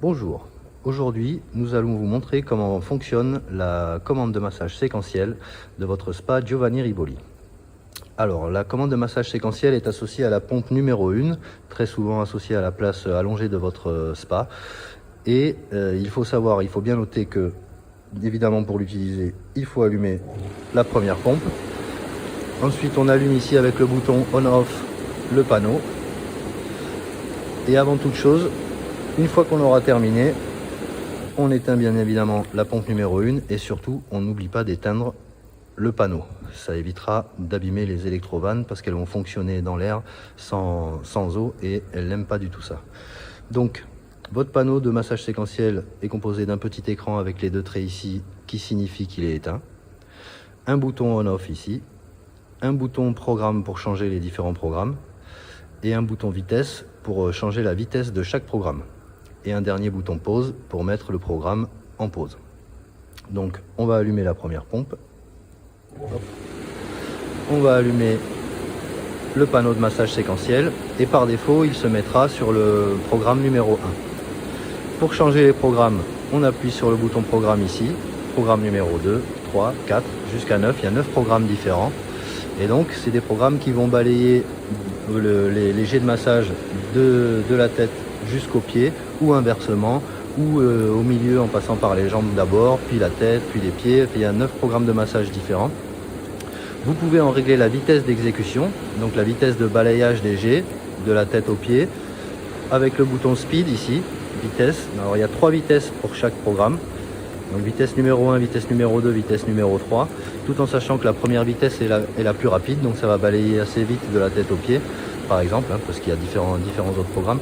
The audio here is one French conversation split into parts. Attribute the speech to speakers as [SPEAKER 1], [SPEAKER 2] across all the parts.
[SPEAKER 1] Bonjour, aujourd'hui nous allons vous montrer comment fonctionne la commande de massage séquentiel de votre spa Giovanni Riboli. Alors la commande de massage séquentiel est associée à la pompe numéro 1, très souvent associée à la place allongée de votre spa. Et il faut bien noter que, évidemment pour l'utiliser, il faut allumer la première pompe. Ensuite on allume ici avec le bouton on-off le panneau. Et avant toute chose, une fois qu'on aura terminé, on éteint bien évidemment la pompe numéro 1 et surtout on n'oublie pas d'éteindre le panneau. Ça évitera d'abîmer les électrovannes parce qu'elles vont fonctionner dans l'air sans eau et elles n'aiment pas du tout ça. Donc votre panneau de massage séquentiel est composé d'un petit écran avec les deux traits ici qui signifie qu'il est éteint, un bouton on-off ici, un bouton programme pour changer les différents programmes et un bouton vitesse pour changer la vitesse de chaque programme. Et un dernier bouton pause pour mettre le programme en pause. Donc on va allumer la première pompe. Hop. On va allumer le panneau de massage séquentiel et par défaut il se mettra sur le programme numéro 1. Pour changer les programmes, on appuie sur le bouton programme ici, programme numéro 2, 3, 4 jusqu'à 9, il y a 9 programmes différents. Et donc c'est des programmes qui vont balayer les jets de massage de la tête jusqu'aux pieds ou inversement ou au milieu en passant par les jambes d'abord, puis la tête, puis les pieds. Il y a 9 programmes de massage différents. Vous pouvez en régler la vitesse d'exécution, donc la vitesse de balayage des jets de la tête aux pieds avec le bouton speed ici, vitesse. Alors il y a 3 vitesses pour chaque programme. Donc vitesse numéro 1, vitesse numéro 2, vitesse numéro 3, tout en sachant que la première vitesse est la plus rapide, donc ça va balayer assez vite de la tête aux pieds, par exemple, parce qu'il y a différents autres programmes.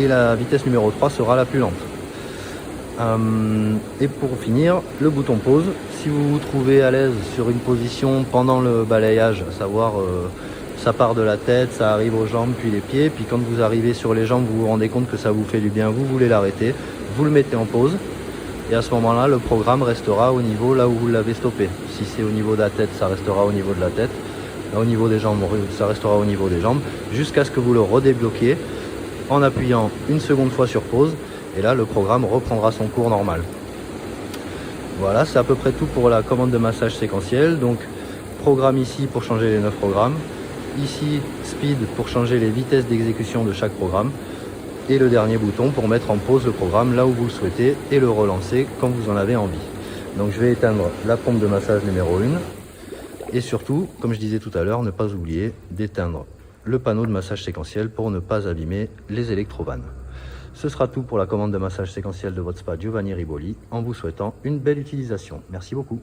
[SPEAKER 1] Et la vitesse numéro 3 sera la plus lente. Et pour finir, le bouton pause. Si vous vous trouvez à l'aise sur une position pendant le balayage, à savoir ça part de la tête, ça arrive aux jambes, puis les pieds, puis quand vous arrivez sur les jambes, vous vous rendez compte que ça vous fait du bien, vous voulez l'arrêter, vous le mettez en pause, et à ce moment-là, le programme restera au niveau là où vous l'avez stoppé. Si c'est au niveau de la tête, ça restera au niveau de la tête, là, au niveau des jambes, ça restera au niveau des jambes, jusqu'à ce que vous le redébloquiez en appuyant une seconde fois sur pause, et là, le programme reprendra son cours normal. Voilà, c'est à peu près tout pour la commande de massage séquentiel. Donc, programme ici pour changer les 9 programmes. Ici, speed pour changer les vitesses d'exécution de chaque programme. Et le dernier bouton pour mettre en pause le programme là où vous le souhaitez et le relancer quand vous en avez envie. Donc, je vais éteindre la pompe de massage numéro 1. Et surtout, comme je disais tout à l'heure, ne pas oublier d'éteindre le panneau de massage séquentiel pour ne pas abîmer les électrovannes. Ce sera tout pour la commande de massage séquentiel de votre spa Giovanni Riboli, en vous souhaitant une belle utilisation. Merci beaucoup.